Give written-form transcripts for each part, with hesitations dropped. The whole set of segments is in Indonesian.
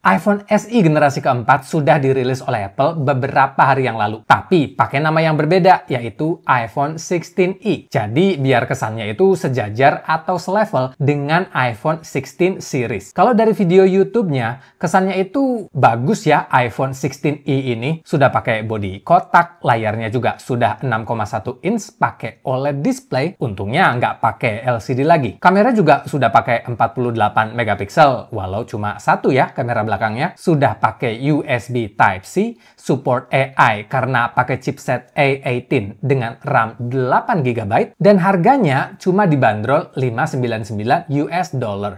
iPhone SE generasi keempat sudah dirilis oleh Apple beberapa hari yang lalu, tapi pakai nama yang berbeda, yaitu iPhone 16e. Jadi biar kesannya itu sejajar atau selevel dengan iPhone 16 series. Kalau dari video YouTube-nya, kesannya itu bagus ya iPhone 16e ini. Sudah pakai bodi kotak, layarnya juga sudah 6,1 inch pakai OLED display. Untungnya nggak pakai LCD lagi. Kamera juga sudah pakai 48 megapiksel, walau cuma satu ya kamera belakangnya. Sudah pakai USB Type-C, support AI karena pakai chipset A18 dengan RAM 8 GB, dan harganya cuma dibanderol $599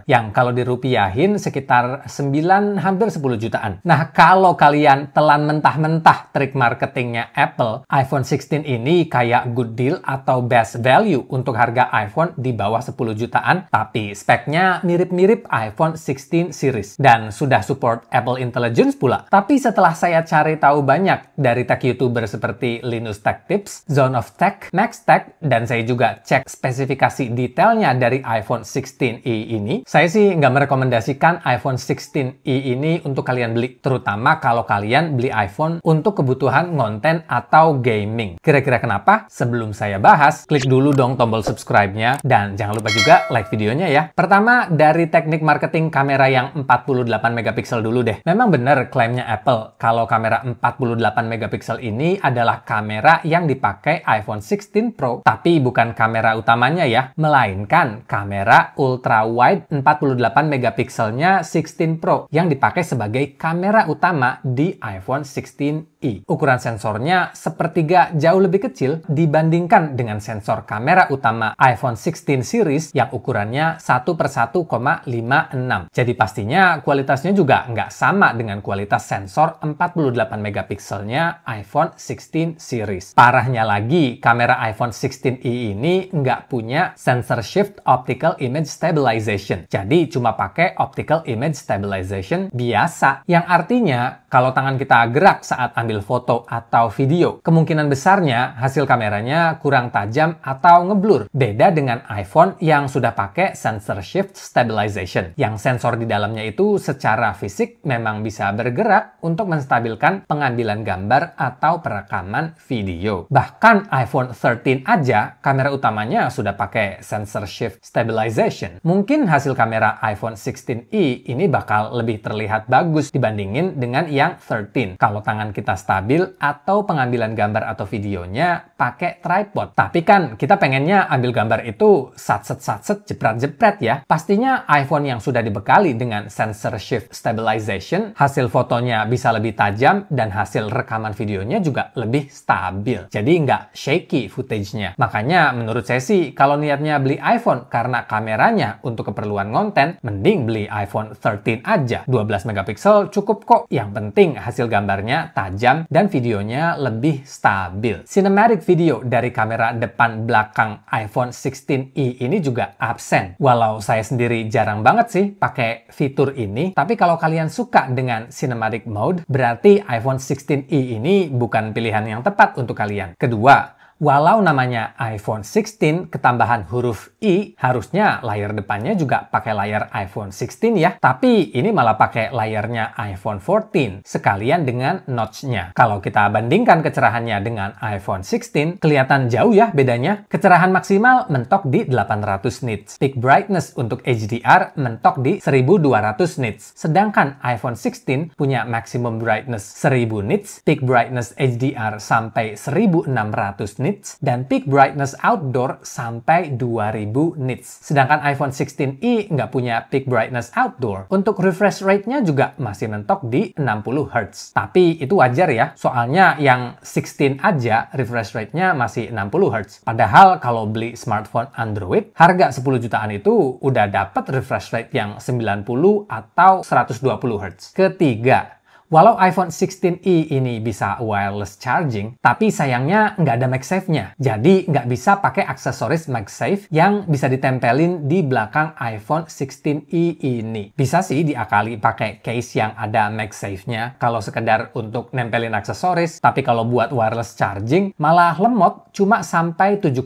yang kalau dirupiahin sekitar 9 hampir 10 jutaan. Nah, kalau kalian telan mentah-mentah trik marketingnya Apple, iPhone 16 ini kayak good deal atau best value untuk harga iPhone di bawah 10 jutaan, tapi speknya mirip-mirip iPhone 16 series dan sudah support Apple Intelligence pula. Tapi setelah saya cari tahu banyak dari tech YouTuber seperti Linus Tech Tips, Zone of Tech, Max Tech, dan saya juga cek spesifikasi detailnya dari iPhone 16e ini, saya sih nggak merekomendasikan iPhone 16e ini untuk kalian beli, terutama kalau kalian beli iPhone untuk kebutuhan konten atau gaming. Kira-kira kenapa? Sebelum saya bahas, klik dulu dong tombol subscribe-nya, dan jangan lupa juga like videonya ya. Pertama, dari teknik marketing kamera yang 48 megapiksel dulu deh. Memang benar klaimnya Apple kalau kamera 48 megapiksel ini adalah kamera yang dipakai iPhone 16 Pro, tapi bukan kamera utamanya ya, melainkan kamera ultra wide 48 megapikselnya 16 Pro yang dipakai sebagai kamera utama di iPhone 16e. Ukuran sensornya sepertiga jauh lebih kecil dibandingkan dengan sensor kamera utama iPhone 16 series yang ukurannya 1/1,56. Jadi pastinya kualitasnya juga nggak sama dengan kualitas sensor 48 megapikselnya iPhone 16 series. Parahnya lagi, kamera iPhone 16e ini nggak punya sensor shift optical image stabilization. Jadi cuma pakai optical image stabilization biasa, yang artinya kalau tangan kita gerak saat ambil foto atau video, kemungkinan besarnya hasil kameranya kurang tajam atau ngeblur. Beda dengan iPhone yang sudah pakai sensor shift stabilization, yang sensor di dalamnya itu secara fisik memang bisa bergerak untuk menstabilkan pengambilan gambar atau perekaman video. Bahkan iPhone 13 aja kamera utamanya sudah pakai sensor shift stabilization. Mungkin hasil kamera iPhone 16e ini bakal lebih terlihat bagus dibandingin dengan yang 13 kalau tangan kita stabil atau pengambilan gambar atau videonya pakai tripod. Tapi kan kita pengennya ambil gambar itu satset-satset, jepret-jepret ya. Pastinya iPhone yang sudah dibekali dengan sensor shift stabilization, hasil fotonya bisa lebih tajam dan hasil rekaman videonya juga lebih stabil. Jadi nggak shaky footage-nya. Makanya menurut saya sih kalau niatnya beli iPhone karena kameranya untuk keperluan konten, mending beli iPhone 13 aja. 12 megapiksel cukup kok. Yang penting hasil gambarnya tajam dan videonya lebih stabil. Cinematic video dari kamera depan belakang iPhone 16e ini juga absen. Walau saya sendiri jarang banget sih pakai fitur ini, tapi kalau kalian suka dengan cinematic mode, berarti iPhone 16e ini bukan pilihan yang tepat untuk kalian. Kedua, walau namanya iPhone 16, ketambahan huruf I, harusnya layar depannya juga pakai layar iPhone 16 ya. Tapi ini malah pakai layarnya iPhone 14, sekalian dengan notch-nya. Kalau kita bandingkan kecerahannya dengan iPhone 16, kelihatan jauh ya bedanya. Kecerahan maksimal mentok di 800 nits. Peak brightness untuk HDR mentok di 1200 nits. Sedangkan iPhone 16 punya maximum brightness 1000 nits, peak brightness HDR sampai 1600 nits, dan peak brightness outdoor sampai 2000 nits. Sedangkan iPhone 16e nggak punya peak brightness outdoor. Untuk refresh rate-nya juga masih mentok di 60 Hz. Tapi itu wajar ya, soalnya yang 16 aja refresh rate-nya masih 60 Hz. Padahal kalau beli smartphone Android, harga 10 jutaan itu udah dapat refresh rate yang 90 atau 120 Hz. Ketiga, Walau iPhone 16e ini bisa wireless charging, tapi sayangnya nggak ada MagSafe-nya. Jadi nggak bisa pakai aksesoris MagSafe yang bisa ditempelin di belakang iPhone 16e ini. Bisa sih diakali pakai case yang ada MagSafe-nya kalau sekedar untuk nempelin aksesoris, tapi kalau buat wireless charging malah lemot cuma sampai 7,5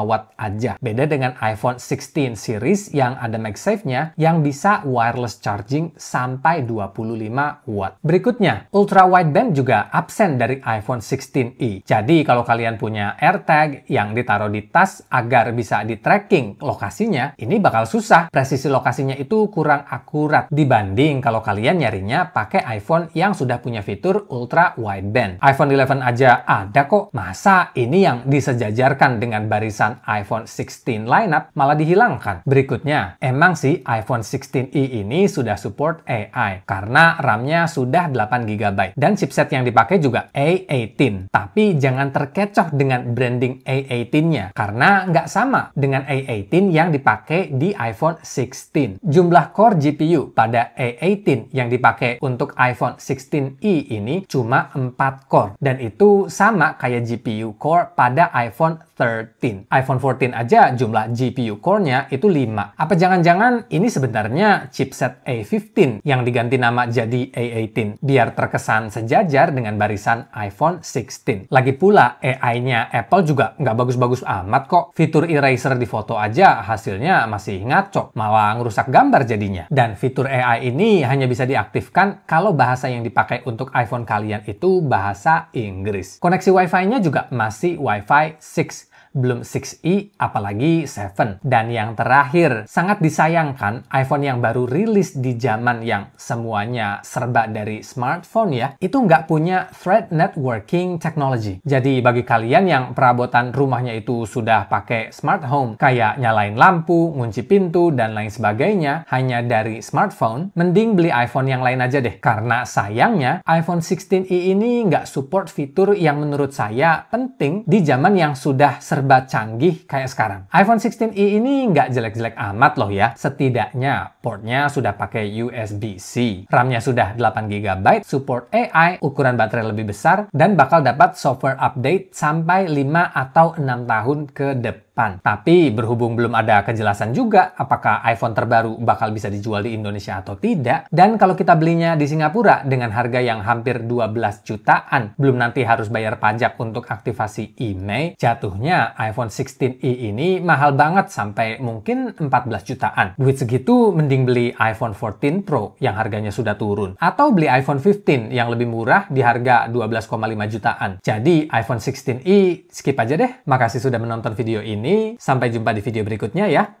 watt aja. Beda dengan iPhone 16 series yang ada MagSafe-nya yang bisa wireless charging sampai 25 watt. Berikutnya, ultra wideband juga absen dari iPhone 16e. Jadi kalau kalian punya AirTag yang ditaruh di tas agar bisa di-tracking lokasinya, ini bakal susah. Presisi lokasinya itu kurang akurat dibanding kalau kalian nyarinya pakai iPhone yang sudah punya fitur ultra wideband. iPhone 11 aja ada kok. Masa ini yang disejajarkan dengan barisan iPhone 16 lineup malah dihilangkan? Berikutnya, emang sih iPhone 16e ini sudah support AI karena RAM-nya sudah 8 GB dan chipset yang dipakai juga A18. Tapi jangan terkecoh dengan branding A18-nya karena nggak sama dengan A18 yang dipakai di iPhone 16. Jumlah core GPU pada A18 yang dipakai untuk iPhone 16e ini cuma 4 core dan itu sama kayak GPU core pada iPhone 13. iPhone 14 aja jumlah GPU core-nya itu 5. Apa jangan-jangan ini sebenarnya chipset A15 yang diganti nama jadi A18 biar terkesan sejajar dengan barisan iPhone 16. Lagi pula AI-nya Apple juga nggak bagus-bagus amat kok. Fitur eraser di foto aja hasilnya masih ngaco, malah ngerusak gambar jadinya. Dan fitur AI ini hanya bisa diaktifkan kalau bahasa yang dipakai untuk iPhone kalian itu bahasa Inggris. Koneksi Wi-Fi-nya juga masih Wi-Fi 6. Belum 6E, apalagi 7. Dan yang terakhir, sangat disayangkan iPhone yang baru rilis di zaman yang semuanya serba dari smartphone ya, itu nggak punya Thread Networking Technology. Jadi bagi kalian yang perabotan rumahnya itu sudah pakai smart home, kayak nyalain lampu, ngunci pintu, dan lain sebagainya, hanya dari smartphone, mending beli iPhone yang lain aja deh. Karena sayangnya, iPhone 16e ini nggak support fitur yang menurut saya penting di zaman yang sudah serba canggih kayak sekarang. iPhone 16e ini nggak jelek-jelek amat loh ya. Setidaknya portnya sudah pakai USB-C. RAM-nya sudah 8 GB, support AI, ukuran baterai lebih besar, dan bakal dapat software update sampai 5 atau 6 tahun ke depan. Tapi berhubung belum ada kejelasan juga apakah iPhone terbaru bakal bisa dijual di Indonesia atau tidak, dan kalau kita belinya di Singapura dengan harga yang hampir 12 jutaan, belum nanti harus bayar pajak untuk aktivasi IMEI, jatuhnya iPhone 16e ini mahal banget sampai mungkin 14 jutaan. Duit segitu mending beli iPhone 14 Pro yang harganya sudah turun, atau beli iPhone 15 yang lebih murah di harga 12,5 jutaan. Jadi iPhone 16e skip aja deh. Makasih sudah menonton video ini. Sampai jumpa di video berikutnya ya.